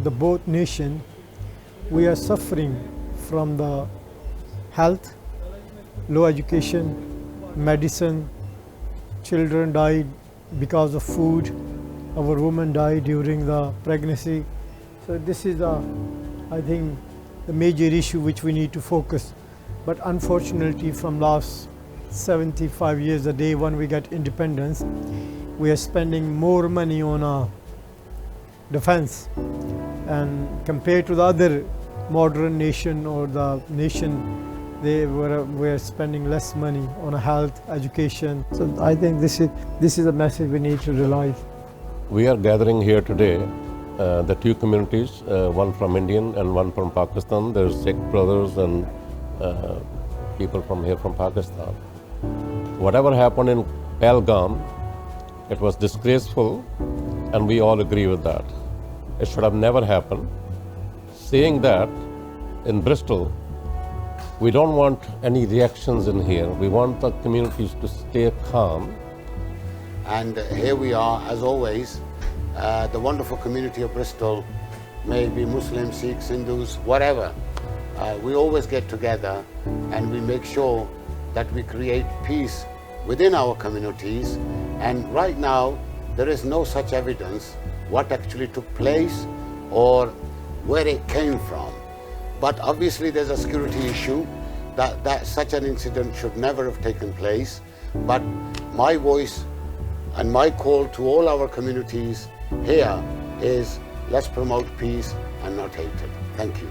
the both nation, we are suffering from the health, low education, medicine, children died because of food, our women died during the pregnancy. So this is I think the major issue which we need to focus. But unfortunately from last 75 years, the day when we get independence, we are spending more money on defense, and compared to the other modern nation or the nation, we are spending less money on health, education. So I think this is a message we need to realize. We are gathering here today, the two communities, one from Indian and one from Pakistan. There's Sikh brothers and people from here from Pakistan. Whatever happened in Pahalgam, it was disgraceful, and we all agree with that. It should have never happened. Saying that, in Bristol, we don't want any reactions in here. We want the communities to stay calm. And here we are, as always, the wonderful community of Bristol, maybe Muslims, Sikhs, Hindus, whatever. We always get together and we make sure that we create peace within our communities. And right now, there is no such evidence what actually took place or where it came from. But obviously there's a security issue that such an incident should never have taken place. But my voice and my call to all our communities here is, let's promote peace and not hatred. Thank you.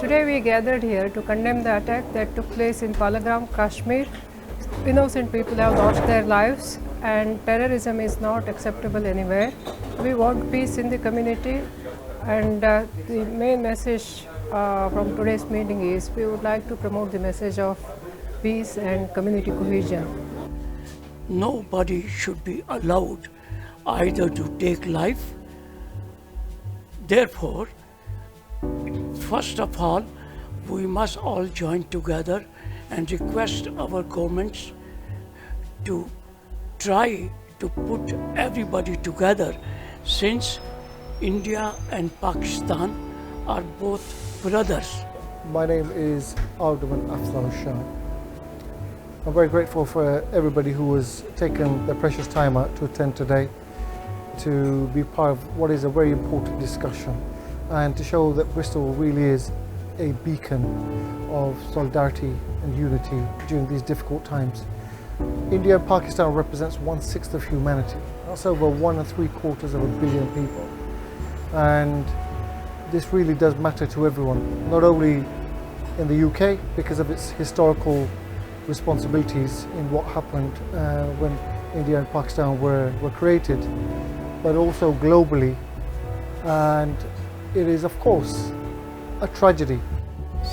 Today we gathered here to condemn the attack that took place in Pahalgam, Kashmir. Innocent people have lost their lives and terrorism is not acceptable anywhere. We want peace in the community, and the main message from today's meeting is we would like to promote the message of peace and community cohesion. Nobody should be allowed either to take life. Therefore, first of all, we must all join together and request our governments to try to put everybody together, since India and Pakistan are both brothers. My name is Alderman Afzal Shah. I'm very grateful for everybody who has taken their precious time out to attend today, to be part of what is a very important discussion, and to show that Bristol really is a beacon of solidarity and unity during these difficult times. India and Pakistan represents 1/6 of humanity. That's over 1 3/4 of a billion people. And this really does matter to everyone, not only in the UK because of its historical responsibilities in what happened when India and Pakistan were created, but also globally. And it is of course a tragedy.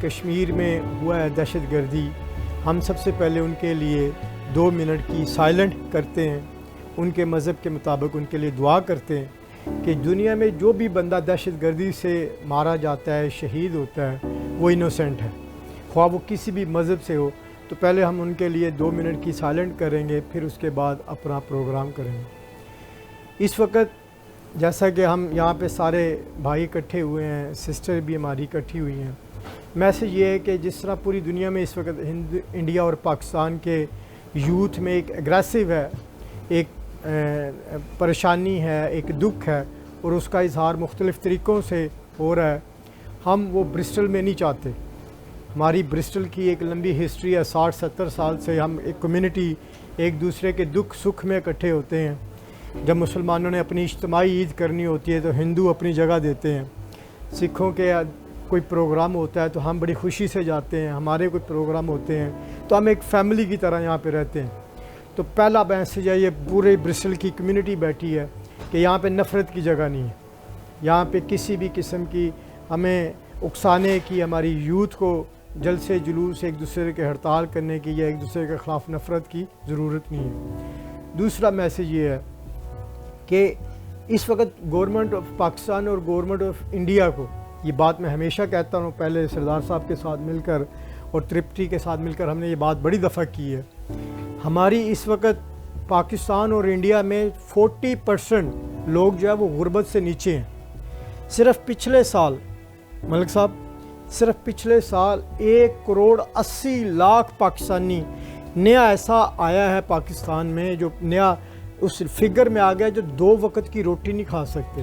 Kashmir میں ہوا ہے دہشت گردی، ہم سب سے پہلے ان کے لیے 2 منٹ کی سائلنٹ کرتے ہیں، ان کے مذہب کے مطابق ان کے لیے دعا کرتے ہیں کہ دنیا میں جو بھی بندہ دہشت گردی سے مارا جاتا ہے، شہید ہوتا ہے، وہ انوسینٹ ہے، خواہ وہ کسی بھی مذہب سے ہو۔ تو پہلے ہم ان کے لیے 2 منٹ کی سائلنٹ کریں گے، پھر اس کے بعد اپنا پروگرام کریں گے۔ اس وقت جیسا کہ ہم یہاں پہ سارے بھائی اکٹھے ہوئے ہیں، سسٹر بھی ہماری اکٹھی ہوئی ہیں، میسیج یہ ہے کہ جس طرح پوری دنیا میں اس وقت انڈیا اور پاکستان کے یوتھ میں ایک اگریسو ہے، ایک پریشانی ہے، ایک دکھ ہے، اور اس کا اظہار مختلف طریقوں سے ہو رہا ہے، ہم وہ برسٹل میں نہیں چاہتے۔ ہماری برسٹل کی ایک لمبی ہسٹری ہے، 60-70 سال سے ہم ایک کمیونٹی ایک دوسرے کے دکھ سکھ میں اکٹھے ہوتے ہیں۔ جب مسلمانوں نے اپنی اجتماعی عید کرنی ہوتی ہے تو ہندو اپنی جگہ دیتے ہیں، سکھوں کے کوئی پروگرام ہوتا ہے تو ہم بڑی خوشی سے جاتے ہیں، ہمارے کوئی پروگرام ہوتے ہیں تو ہم ایک فیملی کی طرح یہاں پہ رہتے ہیں۔ تو پہلا میسیج ہے، یہ پورے برسٹل کی کمیونٹی بیٹھی ہے کہ یہاں پہ نفرت کی جگہ نہیں ہے، یہاں پہ کسی بھی قسم کی ہمیں اکسانے کی، ہماری یوتھ کو جلسے جلوس ایک دوسرے کے ہڑتال کرنے کی یا ایک دوسرے کے خلاف نفرت کی ضرورت نہیں ہے۔ دوسرا میسیج یہ ہے کہ اس وقت گورنمنٹ آف پاکستان اور گورنمنٹ آف انڈیا کو، یہ بات میں ہمیشہ کہتا ہوں، پہلے سردار صاحب کے ساتھ مل کر اور ترپتی کے ساتھ مل کر ہم نے یہ بات بڑی دفعہ کی ہے، ہماری اس وقت پاکستان اور انڈیا میں 40% لوگ جو ہے وہ غربت سے نیچے ہیں۔ صرف پچھلے سال ملک صاحب، صرف پچھلے سال 1,80,00,000 پاکستانی نیا ایسا آیا ہے پاکستان میں جو نیا اس فگر میں آ گیا جو 2 وقت کی روٹی نہیں کھا سکتے۔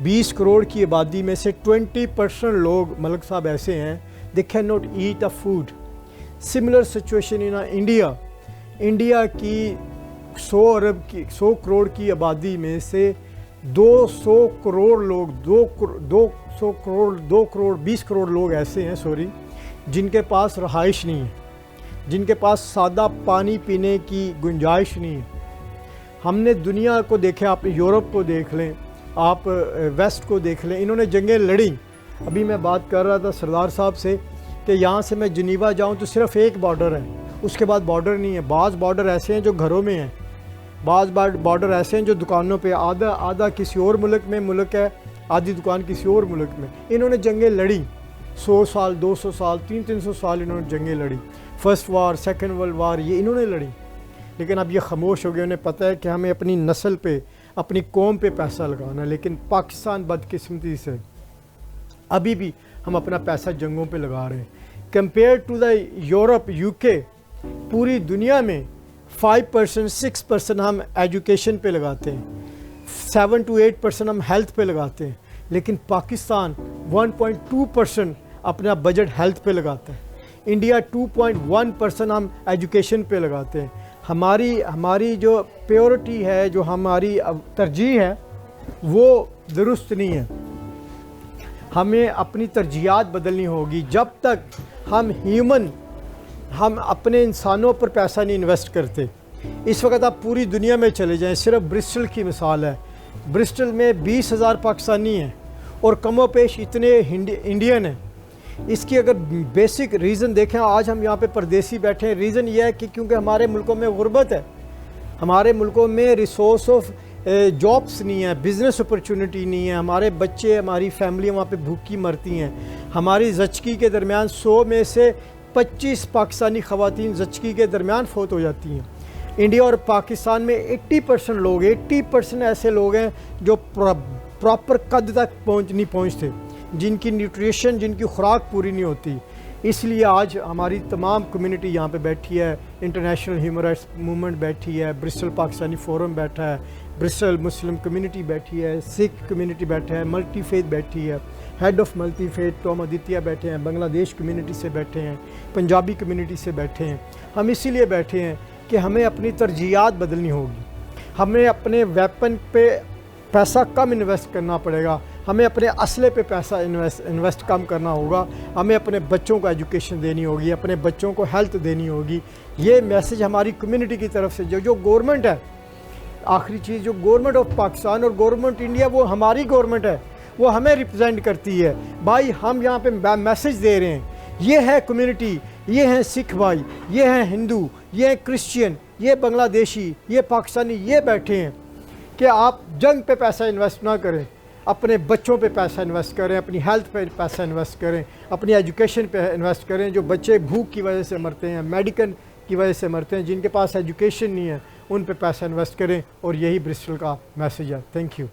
20 کروڑ کی آبادی میں سے 20% لوگ ملک صاحب ایسے ہیں they cannot eat a food. Similar situation in India. India کی 100 کروڑ کی آبادی میں سے 200 کروڑ لوگ 20 کروڑ لوگ ایسے ہیں جن کے پاس رہائش نہیں ہے، جن کے پاس سادہ پانی پینے کی گنجائش نہیں ہے۔ ہم نے دنیا کو دیکھا، آپ یورپ کو دیکھ لیں، آپ ویسٹ کو دیکھ لیں، انہوں نے جنگیں لڑیں۔ ابھی میں بات کر رہا تھا سردار صاحب سے کہ یہاں سے میں جنیوا جاؤں تو صرف ایک بارڈر ہے، اس کے بعد بارڈر نہیں ہے۔ بعض بارڈر ایسے ہیں جو گھروں میں ہیں، بعض بارڈر ایسے ہیں جو دکانوں پہ، آدھا کسی اور ملک میں ملک ہے، آدھی دکان کسی اور ملک میں۔ انہوں نے جنگیں لڑیں، 100 سال 200 سال 300 سال انہوں نے جنگیں لڑی، first war second world war یہ انہوں نے لڑی، لیکن اب یہ خاموش ہو گئے۔ انہیں پتہ ہے کہ ہمیں اپنی نسل پہ، اپنی قوم پہ پیسہ لگانا ہے، لیکن پاکستان بدقسمتی سے ابھی بھی ہم اپنا پیسہ جنگوں پہ لگا رہے ہیں۔ Compare to the Europe, UK، پوری دنیا میں 5% 6% ہم ایجوکیشن پہ لگاتے ہیں، 7 to 8% ہم ہیلتھ پہ لگاتے ہیں، لیکن پاکستان 1.2% اپنا بجٹ ہیلتھ پہ لگاتا ہے۔ انڈیا 2.1% ہم ایجوکیشن پہ لگاتے ہیں۔ ہماری جو پیورٹی ہے، جو ہماری ترجیح ہے، وہ درست نہیں ہے۔ ہمیں اپنی ترجیحات بدلنی ہوگی۔ جب تک ہم اپنے انسانوں پر پیسہ نہیں انویسٹ کرتے، اس وقت آپ پوری دنیا میں چلے جائیں، صرف برسٹل کی مثال ہے، برسٹل میں 20,000 پاکستانی ہیں اور کم و بیش اتنے انڈین ہیں۔ اس کی اگر بیسک ریزن دیکھیں، آج ہم یہاں پہ پردیسی بیٹھے ہیں، ریزن یہ ہے کہ کیونکہ ہمارے ملکوں میں غربت ہے، ہمارے ملکوں میں ریسورس آف جابس نہیں ہے، بزنس اپرچونٹی نہیں ہے، ہمارے بچے، ہماری فیملی وہاں پہ بھوکی مرتی ہیں۔ ہماری زچگی کے درمیان 100 میں سے 25 پاکستانی خواتین زچگی کے درمیان فوت ہو جاتی ہیں۔ انڈیا اور پاکستان میں 80% ایسے لوگ ہیں جو پراپر قد تک نہیں پہنچتے، جن کی نیوٹریشن، جن کی خوراک پوری نہیں ہوتی۔ اس لیے آج ہماری تمام کمیونٹی یہاں پہ بیٹھی ہے، انٹرنیشنل ہیومن رائٹس موومنٹ بیٹھی ہے، برسٹل پاکستانی فورم بیٹھا ہے، برسٹل مسلم کمیونٹی بیٹھی ہے، سکھ کمیونٹی بیٹھا ہے، ملٹی فیتھ بیٹھی ہے، head of multi faith Tom Aditya بیٹھے ہیں، بنگلہ دیش کمیونٹی سے بیٹھے ہیں، پنجابی کمیونٹی سے بیٹھے ہیں۔ ہم اسی لیے بیٹھے ہیں کہ ہمیں اپنی ترجیحات بدلنی ہوگی، ہمیں اپنے ویپن پہ پیسہ کم انویسٹ کرنا پڑے گا، ہمیں اپنے اسلحے پہ پیسہ انویسٹ کم کرنا ہوگا، ہمیں اپنے بچوں کو ایجوکیشن دینی ہوگی، اپنے بچوں کو ہیلتھ دینی ہوگی۔ یہ میسیج ہماری کمیونٹی کی طرف سے جو گورنمنٹ ہے، آخری چیز، جو گورنمنٹ آف پاکستان اور گورنمنٹ انڈیا، وہ ہماری گورنمنٹ ہے، وہ ہمیں ریپرزینٹ کرتی ہے. بھائی ہم یہاں پہ میسج دے رہے ہیں, یہ ہے کمیونٹی, یہ ہیں سکھ بھائی, یہ ہیں ہندو, یہ ہیں کرسچین, یہ بنگلہ دیشی, یہ پاکستانی, یہ بیٹھے ہیں کہ آپ جنگ پہ پیسہ انویسٹ نہ کریں, اپنے بچوں پہ پیسہ انویسٹ کریں, اپنی ہیلتھ پہ پیسہ انویسٹ کریں, اپنی ایجوکیشن پہ انویسٹ کریں. جو بچے بھوک کی وجہ سے مرتے ہیں, میڈیکل کی وجہ سے مرتے ہیں, جن کے پاس ایجوکیشن نہیں ہے, ان پہ پیسہ انویسٹ کریں. اور یہی برسٹل کا میسیج ہے. Thank you.